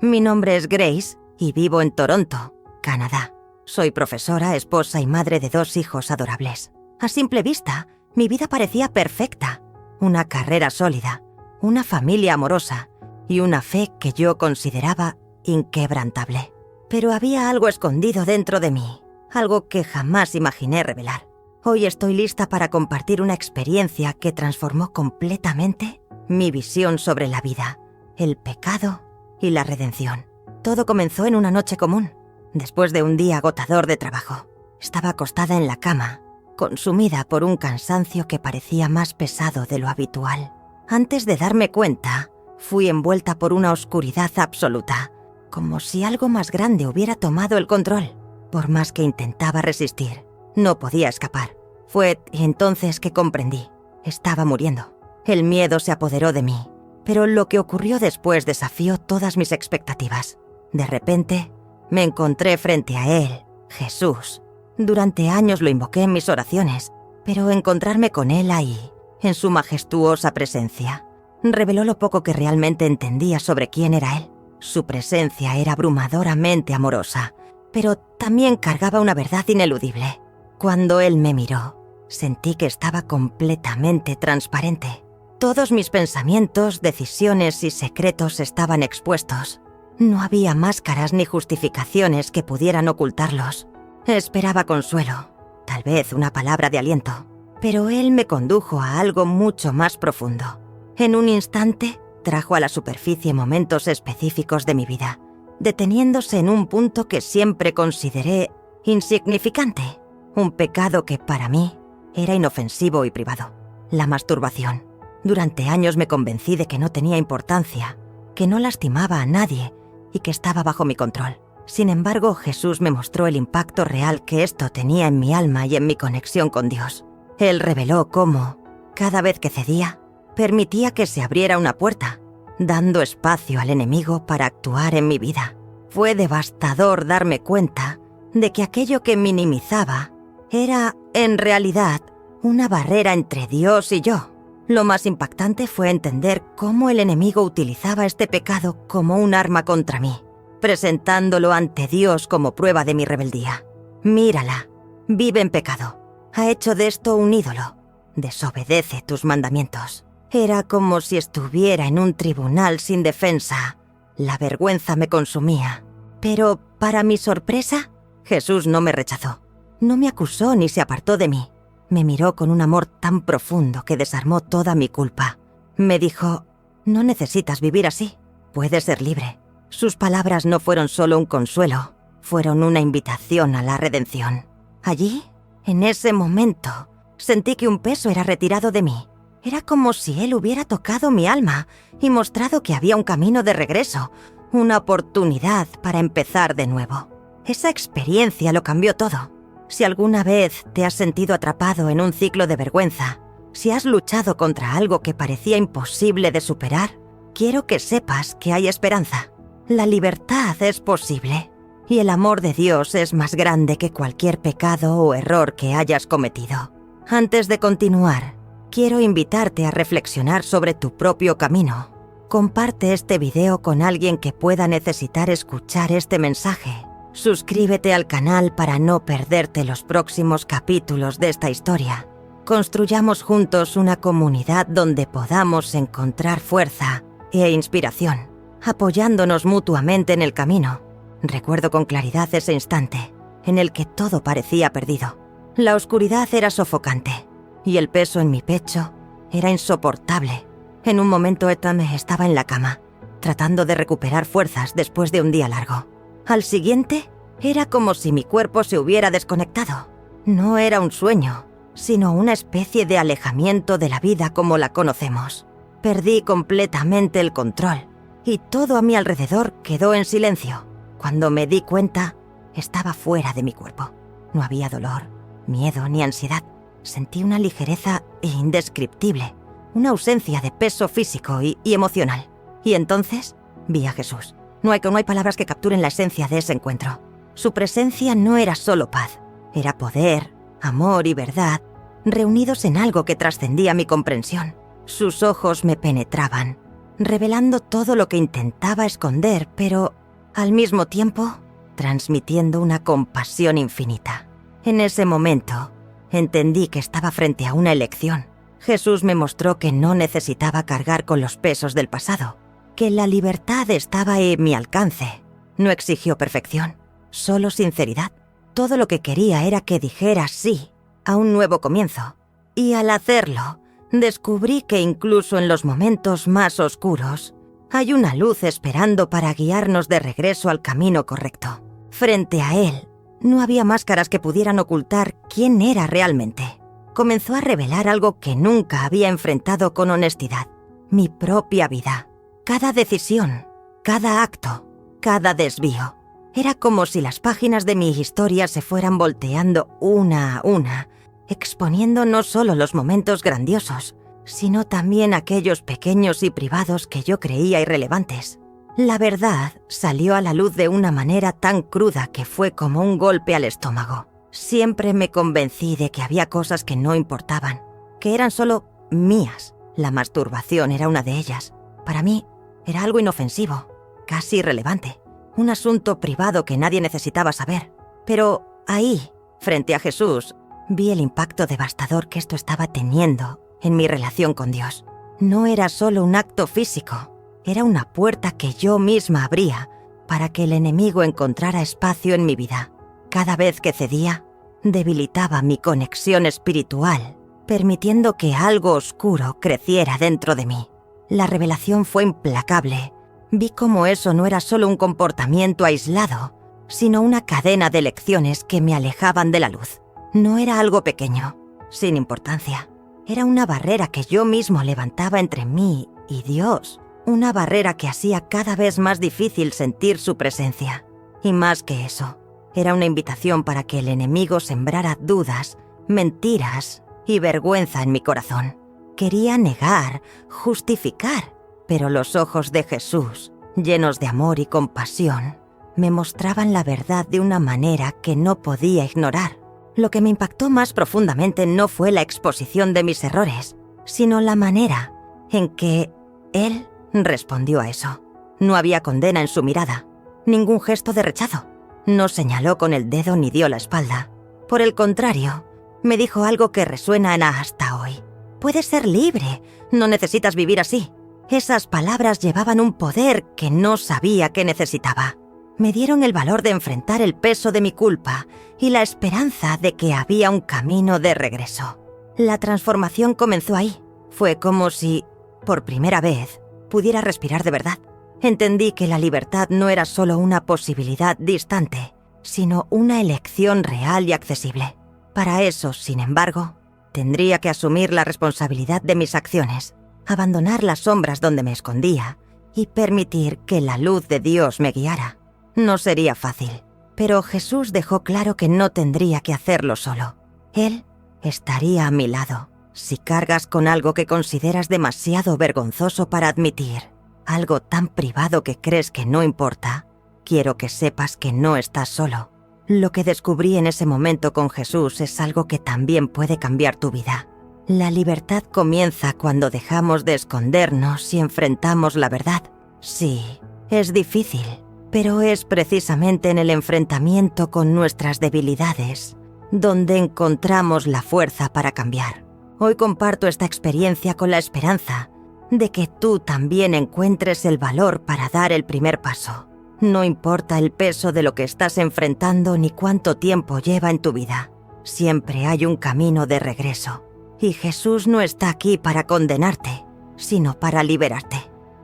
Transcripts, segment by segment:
Mi nombre es Grace y vivo en Toronto, Canadá. Soy profesora, esposa y madre de 2 hijos adorables. A simple vista, mi vida parecía perfecta. Una carrera sólida, una familia amorosa y una fe que yo consideraba inquebrantable. Pero había algo escondido dentro de mí, algo que jamás imaginé revelar. Hoy estoy lista para compartir una experiencia que transformó completamente mi visión sobre la vida, el pecado y la redención. Todo comenzó en una noche común, después de un día agotador de trabajo. Estaba acostada en la cama, consumida por un cansancio que parecía más pesado de lo habitual. Antes de darme cuenta, fui envuelta por una oscuridad absoluta, como si algo más grande hubiera tomado el control. Por más que intentaba resistir, no podía escapar. Fue entonces que comprendí. Estaba muriendo. El miedo se apoderó de mí, pero lo que ocurrió después desafió todas mis expectativas. De repente, me encontré frente a él, Jesús. Durante años lo invoqué en mis oraciones, pero encontrarme con él ahí, en su majestuosa presencia, reveló lo poco que realmente entendía sobre quién era él. Su presencia era abrumadoramente amorosa, pero también cargaba una verdad ineludible. Cuando él me miró, sentí que estaba completamente transparente. Todos mis pensamientos, decisiones y secretos estaban expuestos. No había máscaras ni justificaciones que pudieran ocultarlos. Esperaba consuelo, tal vez una palabra de aliento, pero él me condujo a algo mucho más profundo. En un instante, trajo a la superficie momentos específicos de mi vida, deteniéndose en un punto que siempre consideré insignificante, un pecado que para mí era inofensivo y privado: la masturbación. Durante años me convencí de que no tenía importancia, que no lastimaba a nadie y que estaba bajo mi control. Sin embargo, Jesús me mostró el impacto real que esto tenía en mi alma y en mi conexión con Dios. Él reveló cómo, cada vez que cedía, permitía que se abriera una puerta, dando espacio al enemigo para actuar en mi vida. Fue devastador darme cuenta de que aquello que minimizaba era, en realidad, una barrera entre Dios y yo. Lo más impactante fue entender cómo el enemigo utilizaba este pecado como un arma contra mí, presentándolo ante Dios como prueba de mi rebeldía. Mírala, vive en pecado. Ha hecho de esto un ídolo. Desobedece tus mandamientos. Era como si estuviera en un tribunal sin defensa. La vergüenza me consumía. Pero, para mi sorpresa, Jesús no me rechazó. No me acusó ni se apartó de mí. Me miró con un amor tan profundo que desarmó toda mi culpa. Me dijo: no necesitas vivir así. Puedes ser libre. Sus palabras no fueron solo un consuelo, fueron una invitación a la redención. Allí, en ese momento, sentí que un peso era retirado de mí. Era como si él hubiera tocado mi alma y mostrado que había un camino de regreso, una oportunidad para empezar de nuevo. Esa experiencia lo cambió todo. Si alguna vez te has sentido atrapado en un ciclo de vergüenza, si has luchado contra algo que parecía imposible de superar, quiero que sepas que hay esperanza. La libertad es posible, y el amor de Dios es más grande que cualquier pecado o error que hayas cometido. Antes de continuar, quiero invitarte a reflexionar sobre tu propio camino. Comparte este video con alguien que pueda necesitar escuchar este mensaje. Suscríbete al canal para no perderte los próximos capítulos de esta historia. Construyamos juntos una comunidad donde podamos encontrar fuerza e inspiración, apoyándonos mutuamente en el camino. Recuerdo con claridad ese instante en el que todo parecía perdido. La oscuridad era sofocante y el peso en mi pecho era insoportable. En un momento estaba en la cama, tratando de recuperar fuerzas después de un día largo. Al siguiente, era como si mi cuerpo se hubiera desconectado. No era un sueño, sino una especie de alejamiento de la vida como la conocemos. Perdí completamente el control y todo a mi alrededor quedó en silencio. Cuando me di cuenta, estaba fuera de mi cuerpo. No había dolor, miedo ni ansiedad. Sentí una ligereza indescriptible, una ausencia de peso físico y emocional. Y entonces vi a Jesús. No hay palabras que capturen la esencia de ese encuentro. Su presencia no era solo paz, era poder, amor y verdad, reunidos en algo que trascendía mi comprensión. Sus ojos me penetraban, revelando todo lo que intentaba esconder, pero al mismo tiempo transmitiendo una compasión infinita. En ese momento entendí que estaba frente a una elección. Jesús me mostró que no necesitaba cargar con los pesos del pasado, que la libertad estaba en mi alcance. No exigió perfección, solo sinceridad. Todo lo que quería era que dijera sí a un nuevo comienzo. Y al hacerlo, descubrí que incluso en los momentos más oscuros, hay una luz esperando para guiarnos de regreso al camino correcto. Frente a él, no había máscaras que pudieran ocultar quién era realmente. Comenzó a revelar algo que nunca había enfrentado con honestidad: mi propia vida. Cada decisión, cada acto, cada desvío. Era como si las páginas de mi historia se fueran volteando una a una, exponiendo no solo los momentos grandiosos, sino también aquellos pequeños y privados que yo creía irrelevantes. La verdad salió a la luz de una manera tan cruda que fue como un golpe al estómago. Siempre me convencí de que había cosas que no importaban, que eran solo mías. La masturbación era una de ellas. Para mí, era algo inofensivo, casi irrelevante, un asunto privado que nadie necesitaba saber. Pero ahí, frente a Jesús, vi el impacto devastador que esto estaba teniendo en mi relación con Dios. No era solo un acto físico, era una puerta que yo misma abría para que el enemigo encontrara espacio en mi vida. Cada vez que cedía, debilitaba mi conexión espiritual, permitiendo que algo oscuro creciera dentro de mí. La revelación fue implacable. Vi cómo eso no era solo un comportamiento aislado, sino una cadena de lecciones que me alejaban de la luz. No era algo pequeño, sin importancia. Era una barrera que yo mismo levantaba entre mí y Dios. Una barrera que hacía cada vez más difícil sentir su presencia. Y más que eso, era una invitación para que el enemigo sembrara dudas, mentiras y vergüenza en mi corazón. Quería negar, justificar, pero los ojos de Jesús, llenos de amor y compasión, me mostraban la verdad de una manera que no podía ignorar. Lo que me impactó más profundamente no fue la exposición de mis errores, sino la manera en que Él respondió a eso. No había condena en su mirada, ningún gesto de rechazo. No señaló con el dedo ni dio la espalda. Por el contrario, me dijo algo que resuena hasta hoy. Puedes ser libre, no necesitas vivir así. Esas palabras llevaban un poder que no sabía que necesitaba. Me dieron el valor de enfrentar el peso de mi culpa y la esperanza de que había un camino de regreso. La transformación comenzó ahí. Fue como si, por primera vez, pudiera respirar de verdad. Entendí que la libertad no era solo una posibilidad distante, sino una elección real y accesible. Para eso, sin embargo, tendría que asumir la responsabilidad de mis acciones, abandonar las sombras donde me escondía y permitir que la luz de Dios me guiara. No sería fácil, pero Jesús dejó claro que no tendría que hacerlo solo. Él estaría a mi lado. Si cargas con algo que consideras demasiado vergonzoso para admitir, algo tan privado que crees que no importa, quiero que sepas que no estás solo. Lo que descubrí en ese momento con Jesús es algo que también puede cambiar tu vida. La libertad comienza cuando dejamos de escondernos y enfrentamos la verdad. Sí, es difícil, pero es precisamente en el enfrentamiento con nuestras debilidades donde encontramos la fuerza para cambiar. Hoy comparto esta experiencia con la esperanza de que tú también encuentres el valor para dar el primer paso. No importa el peso de lo que estás enfrentando ni cuánto tiempo lleva en tu vida. Siempre hay un camino de regreso. Y Jesús no está aquí para condenarte, sino para liberarte.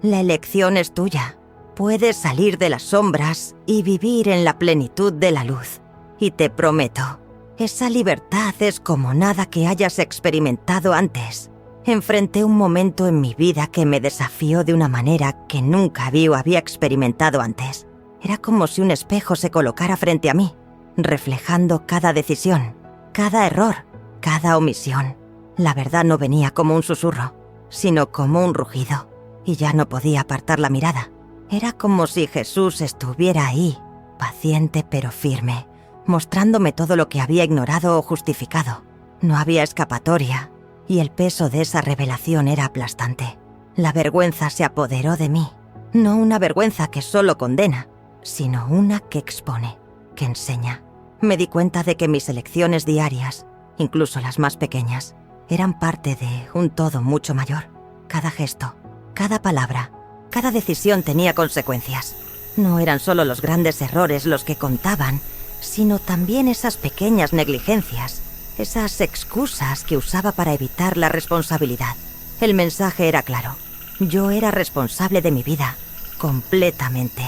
La elección es tuya. Puedes salir de las sombras y vivir en la plenitud de la luz. Y te prometo, esa libertad es como nada que hayas experimentado antes. Enfrenté un momento en mi vida que me desafió de una manera que nunca había experimentado antes. Era como si un espejo se colocara frente a mí, reflejando cada decisión, cada error, cada omisión. La verdad no venía como un susurro, sino como un rugido, y ya no podía apartar la mirada. Era como si Jesús estuviera ahí, paciente pero firme, mostrándome todo lo que había ignorado o justificado. No había escapatoria, y el peso de esa revelación era aplastante. La vergüenza se apoderó de mí. No una vergüenza que solo condena, sino una que expone, que enseña. Me di cuenta de que mis elecciones diarias, incluso las más pequeñas, eran parte de un todo mucho mayor. Cada gesto, cada palabra, cada decisión tenía consecuencias. No eran solo los grandes errores los que contaban, sino también esas pequeñas negligencias, esas excusas que usaba para evitar la responsabilidad. El mensaje era claro. Yo era responsable de mi vida, completamente.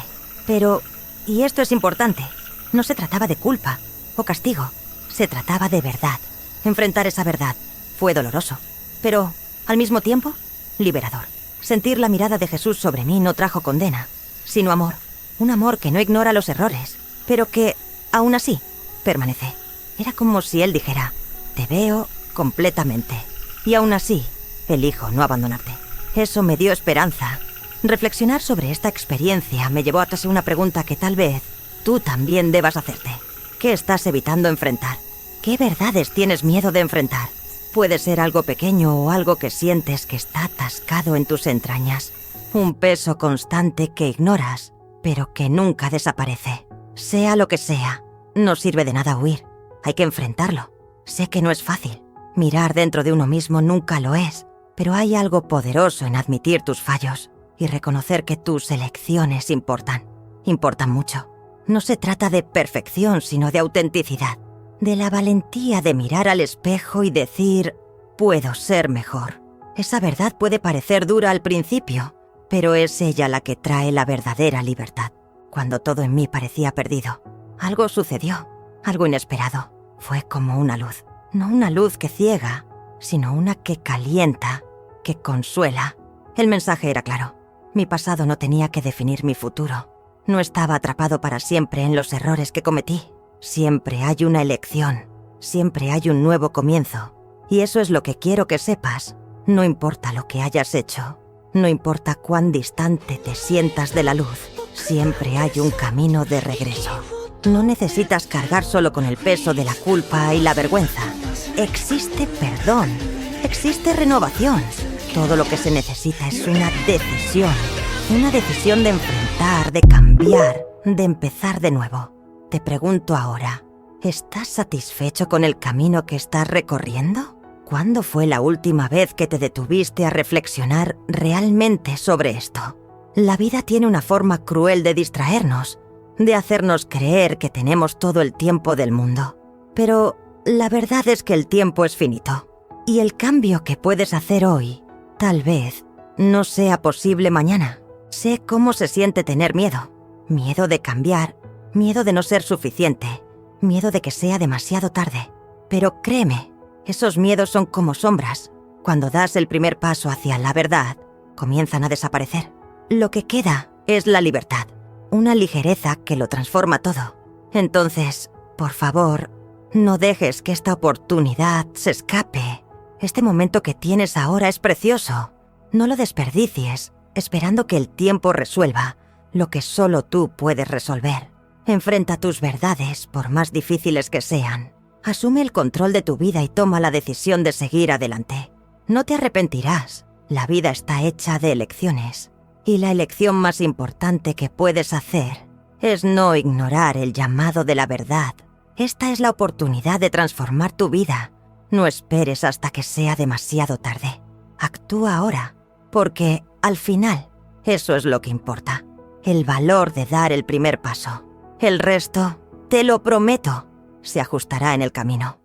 Pero, y esto es importante, no se trataba de culpa o castigo, se trataba de verdad. Enfrentar esa verdad fue doloroso, pero, al mismo tiempo, liberador. Sentir la mirada de Jesús sobre mí no trajo condena, sino amor. Un amor que no ignora los errores, pero que, aún así, permanece. Era como si él dijera, te veo completamente, y aún así, elijo no abandonarte. Eso me dio esperanza. Reflexionar sobre esta experiencia me llevó a hacerse una pregunta que tal vez tú también debas hacerte. ¿Qué estás evitando enfrentar? ¿Qué verdades tienes miedo de enfrentar? Puede ser algo pequeño o algo que sientes que está atascado en tus entrañas. Un peso constante que ignoras, pero que nunca desaparece. Sea lo que sea, no sirve de nada huir. Hay que enfrentarlo. Sé que no es fácil. Mirar dentro de uno mismo nunca lo es, pero hay algo poderoso en admitir tus fallos y reconocer que tus elecciones importan. Importan mucho. No se trata de perfección, sino de autenticidad. De la valentía de mirar al espejo y decir, puedo ser mejor. Esa verdad puede parecer dura al principio, pero es ella la que trae la verdadera libertad. Cuando todo en mí parecía perdido, algo sucedió, algo inesperado. Fue como una luz. No una luz que ciega, sino una que calienta, que consuela. El mensaje era claro. Mi pasado no tenía que definir mi futuro. No estaba atrapado para siempre en los errores que cometí. Siempre hay una elección. Siempre hay un nuevo comienzo. Y eso es lo que quiero que sepas. No importa lo que hayas hecho. No importa cuán distante te sientas de la luz. Siempre hay un camino de regreso. No necesitas cargar solo con el peso de la culpa y la vergüenza. Existe perdón. Existe renovación. Todo lo que se necesita es una decisión. Una decisión de enfrentar, de cambiar, de empezar de nuevo. Te pregunto ahora, ¿estás satisfecho con el camino que estás recorriendo? ¿Cuándo fue la última vez que te detuviste a reflexionar realmente sobre esto? La vida tiene una forma cruel de distraernos, de hacernos creer que tenemos todo el tiempo del mundo. Pero la verdad es que el tiempo es finito. Y el cambio que puedes hacer hoy, tal vez, no sea posible mañana. Sé cómo se siente tener miedo. Miedo de cambiar, miedo de no ser suficiente, miedo de que sea demasiado tarde. Pero créeme, esos miedos son como sombras. Cuando das el primer paso hacia la verdad, comienzan a desaparecer. Lo que queda es la libertad, una ligereza que lo transforma todo. Entonces, por favor, no dejes que esta oportunidad se escape. Este momento que tienes ahora es precioso. No lo desperdicies, esperando que el tiempo resuelva lo que solo tú puedes resolver. Enfrenta tus verdades, por más difíciles que sean. Asume el control de tu vida y toma la decisión de seguir adelante. No te arrepentirás. La vida está hecha de elecciones. Y la elección más importante que puedes hacer es no ignorar el llamado de la verdad. Esta es la oportunidad de transformar tu vida. No esperes hasta que sea demasiado tarde. Actúa ahora, porque, al final, eso es lo que importa. El valor de dar el primer paso. El resto, te lo prometo, se ajustará en el camino.